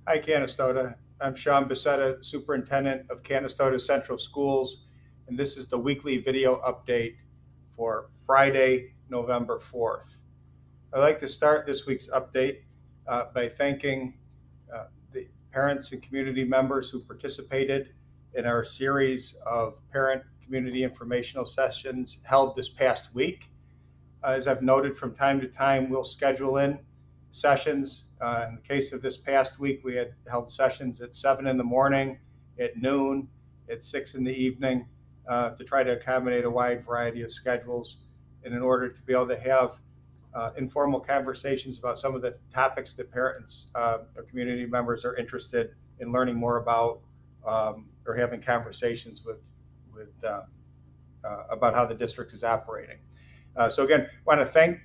Hi, Canastota. I'm Sean Becerra, Superintendent of Canastota Central Schools, and this is the weekly video update for Friday, November 4th. I'd like to start this week's update by thanking the parents and community members who participated in our series of parent community informational sessions held this past week. As I've noted from time to time, we'll schedule in sessions. In the case of this past week, we had held sessions at 7 in the morning, at noon, at 6 in the evening, to try to accommodate a wide variety of schedules, and in order to be able to have informal conversations about some of the topics that parents or community members are interested in learning more about, or having conversations with about how the district is operating. So again, I want to thank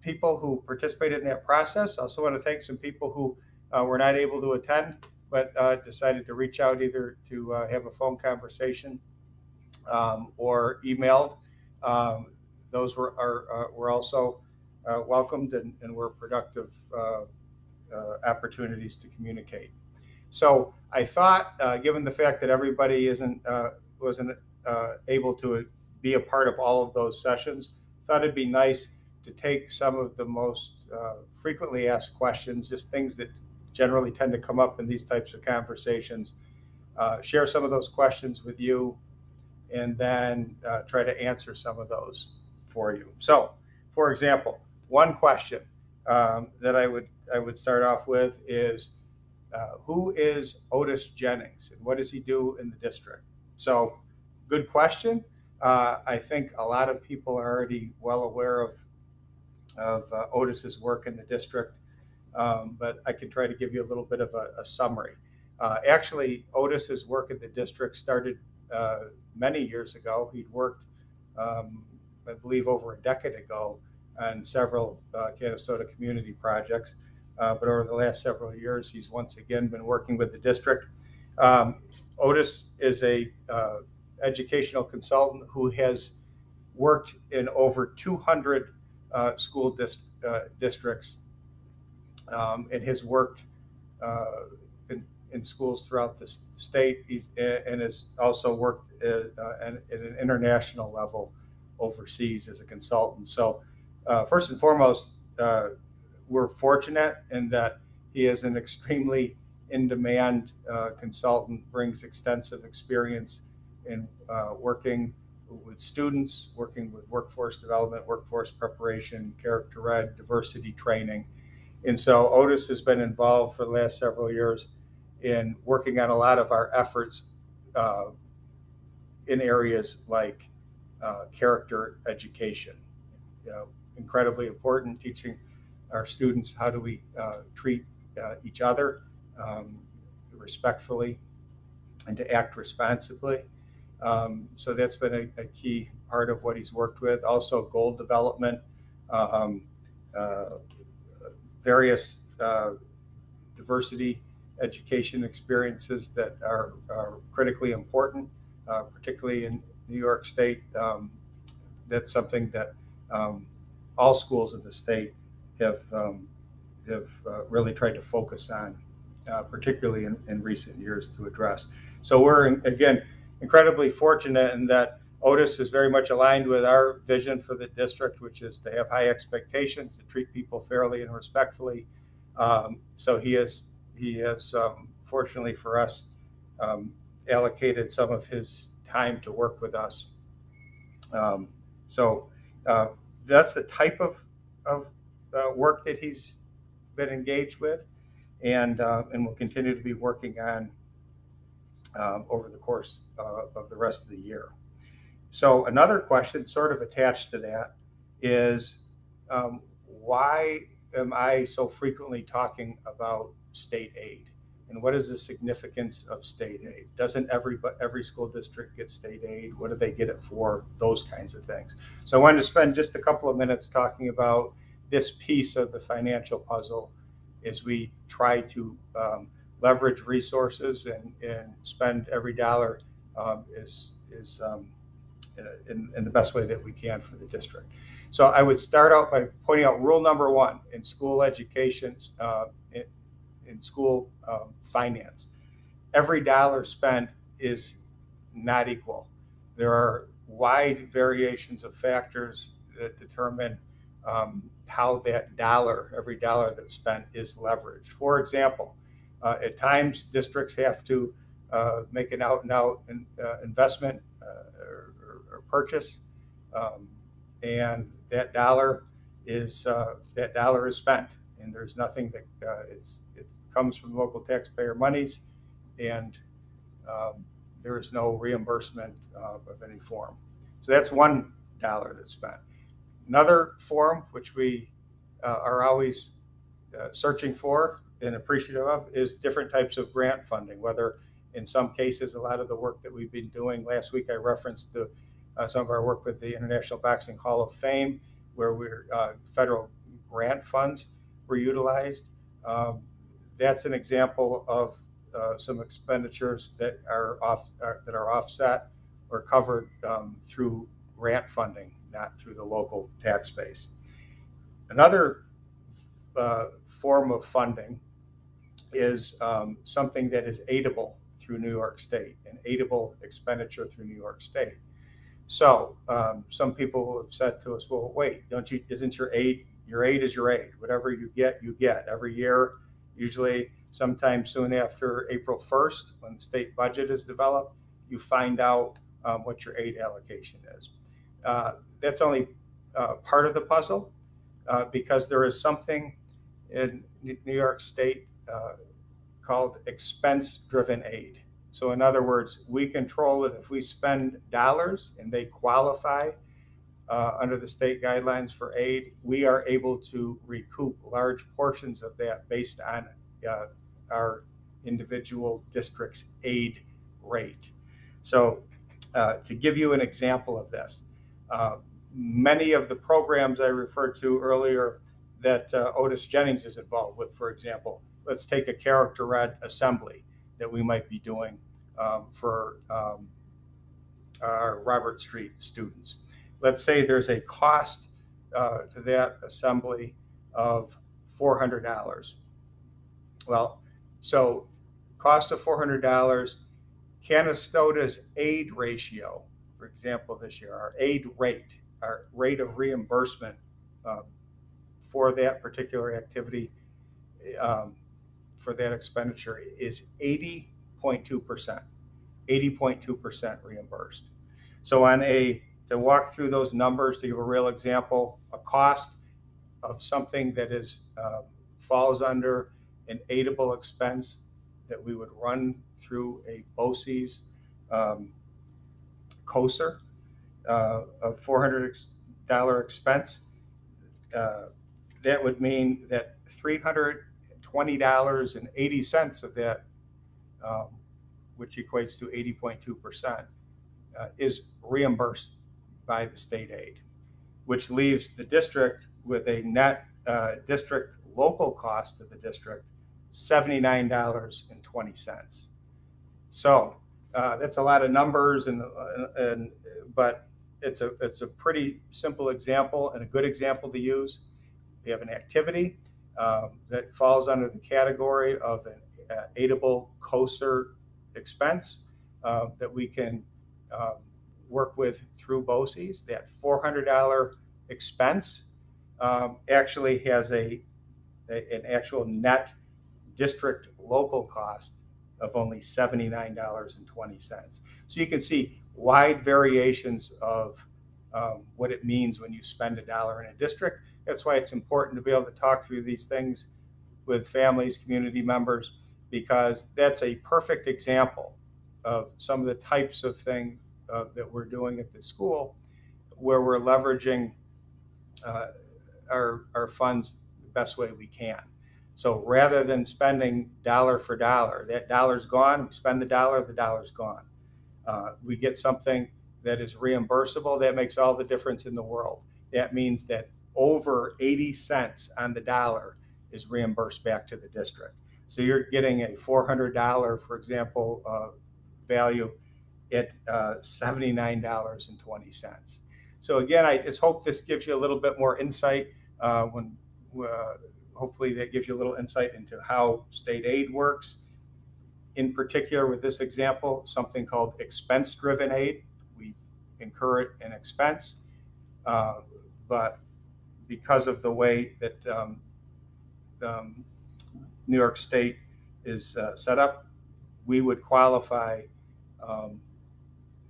people who participated in that process. I also want to thank some people who were not able to attend, but decided to reach out either to have a phone conversation or emailed. Those were also welcomed and were productive opportunities to communicate. So I thought, given the fact that everybody wasn't able to be a part of all of those sessions, thought it'd be nice to take some of the most frequently asked questions, just things that generally tend to come up in these types of conversations, share some of those questions with you, and then try to answer some of those for you. So, for example, one question that I would start off with is, who is Otis Jennings and what does he do in the district? So, good question. I think a lot of people are already well aware of Otis's work in the district, but I can try to give you a little bit of a summary. Actually, Otis's work in the district started many years ago. He'd worked, I believe, over a decade ago on several Canastota community projects, but over the last several years, he's once again been working with the district. Otis is a educational consultant who has worked in over 200 school districts and has worked in schools throughout the state. And has also worked at an international level overseas as a consultant. So first and foremost, we're fortunate in that he is an extremely in-demand consultant, brings extensive experience in working with students, working with workforce development, workforce preparation, character ed, diversity training. And so Otis has been involved for the last several years in working on a lot of our efforts in areas like character education. Incredibly important, teaching our students how do we treat each other respectfully and to act responsibly. So that's been a key part of what he's worked with. Also, goal development, various diversity education experiences that are critically important, particularly in New York State. That's something that all schools in the state have really tried to focus on, particularly in recent years, to address. So we're, again, incredibly fortunate in that Otis is very much aligned with our vision for the district, which is to have high expectations, to treat people fairly and respectfully. So he has fortunately for us, allocated some of his time to work with us. So that's the type of work that he's been engaged with, and will continue to be working on over the course of the rest of the year. So another question sort of attached to that is, why am I so frequently talking about state aid? And what is the significance of state aid? Doesn't every school district get state aid? What do they get it for? Those kinds of things. So I wanted to spend just a couple of minutes talking about this piece of the financial puzzle as we try to leverage resources and spend every dollar in the best way that we can for the district. So I would start out by pointing out rule number one in school education, in school finance. Every dollar spent is not equal. There are wide variations of factors that determine how that dollar, every dollar that's spent, is leveraged. For example, at times districts have to make an out-and-out investment or purchase, and that dollar is spent, and there's nothing that it comes from local taxpayer monies, and there is no reimbursement of any form. So that's $1 that's spent. Another form which we are always searching for and appreciative of is different types of grant funding, whether in some cases, a lot of the work that we've been doing. Last week I referenced some of our work with the International Boxing Hall of Fame, where federal grant funds were utilized. That's an example of some expenditures that are offset or covered through grant funding, not through the local tax base. Another form of funding is something that is aidable through New York State, an aidable expenditure through New York State. So some people have said to us, well, wait, isn't your aid is your aid. Whatever you get every year, usually sometime soon after April 1st, when the state budget is developed, you find out what your aid allocation is. That's only part of the puzzle, because there is something in New York State called expense-driven aid. So in other words, we control it. If we spend dollars and they qualify under the state guidelines for aid, we are able to recoup large portions of that based on our individual district's aid rate. So to give you an example of this, many of the programs I referred to earlier that Otis Jennings is involved with, for example, let's take a character-read assembly that we might be doing for our Robert Street students. Let's say there's a cost to that assembly of $400. Well, so cost of $400, Canastoga's aid ratio, for example, this year, our aid rate, our rate of reimbursement for that particular activity, for that expenditure, is 80.2%, 80.2% reimbursed. So to walk through those numbers, to give a real example, a cost of something that falls under an aidable expense that we would run through a BOCES COSER of $400 expense, that would mean that $320.80 of that, which equates to 80.2%, is reimbursed by the state aid, which leaves the district with a net district local cost to the district $79.20. So that's a lot of numbers, but it's a pretty simple example and a good example to use. We have an activity that falls under the category of an aidable COSER expense that we can work with through BOCES. That $400 expense actually has an actual net district local cost of only $79.20. So you can see wide variations of what it means when you spend $1 in a district. That's why it's important to be able to talk through these things with families, community members, because that's a perfect example of some of the types of things that we're doing at the school, where we're leveraging our funds the best way we can. So rather than spending dollar for dollar, that dollar's gone, we spend the dollar's gone. We get something that is reimbursable. That makes all the difference in the world. That means that over 80 cents on the dollar is reimbursed back to the district. So you're getting a $400, for example, value at $79.20. So again, I just hope this gives you a little bit more insight when hopefully that gives you a little insight into how state aid works. In particular, with this example, something called expense-driven aid. We incur an expense, but because of the way that New York State is set up, we would qualify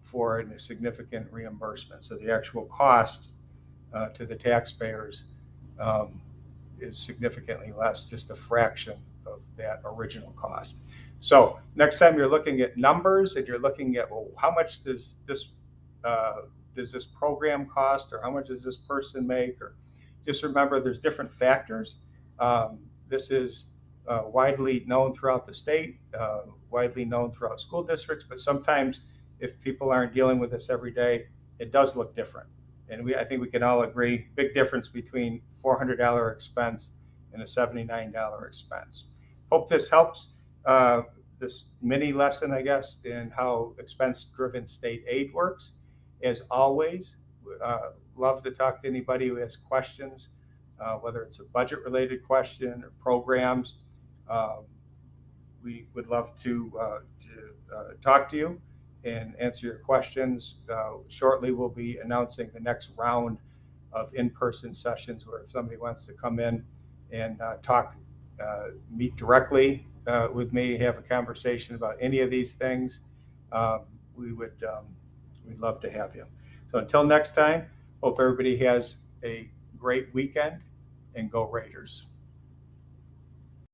for a significant reimbursement. So the actual cost to the taxpayers is significantly less, just a fraction of that original cost. So next time you're looking at numbers and you're looking at, well, how much does this program cost, or how much does this person make, or just remember there's different factors. This is widely known throughout the state, widely known throughout school districts, but sometimes if people aren't dealing with this every day, it does look different. And I think we can all agree, big difference between $400 expense and a $79 expense. Hope this helps. This mini lesson, I guess, in how expense-driven state aid works. As always, love to talk to anybody who has questions, whether it's a budget-related question or programs. We would love to talk to you and answer your questions. Shortly, we'll be announcing the next round of in-person sessions where if somebody wants to come in and talk, meet directly with me, have a conversation about any of these things, we'd love to have you. So until next time, hope everybody has a great weekend, and go Raiders.